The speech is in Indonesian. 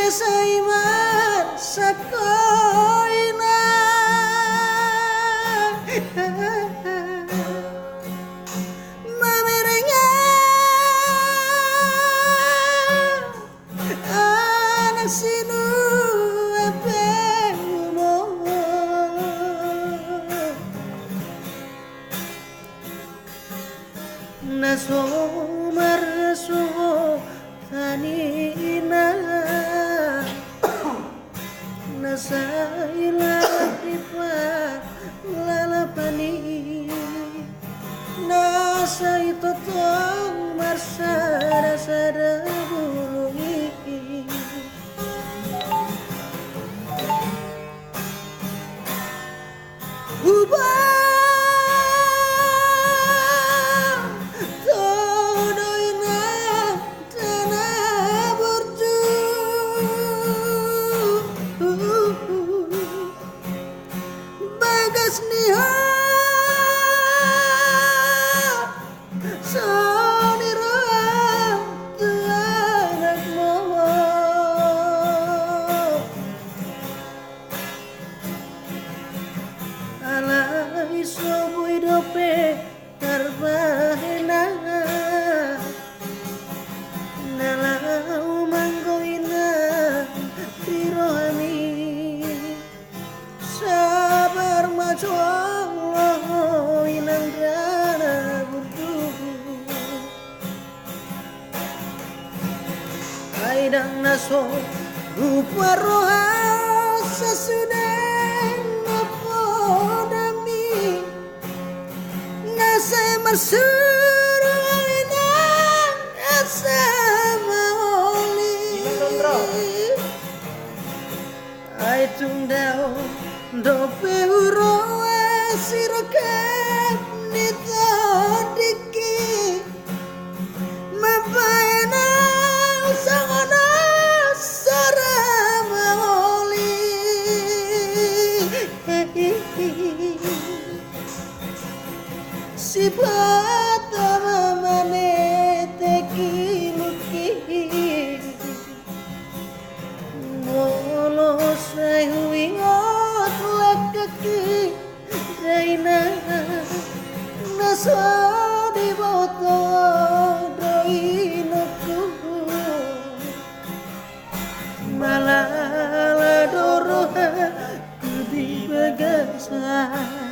Saiman sakoina mamerenga anak sinu epemumo naso marso tanina nasaila tipa lalapani nasai totong marsara sada bulungi ubah soboy dope terbahena nalau manggoina pirohani sabar maco Allah inang dana burdu aidang naso rupa roha sesudah saya bersuruh inang sama oli ai tundao dope uroa sirokap nito diki mapaena sangana sarama oli sifata mamane teki luki molo sai huingot lakaki reina naso di boto doinoku malala doroha di bagasa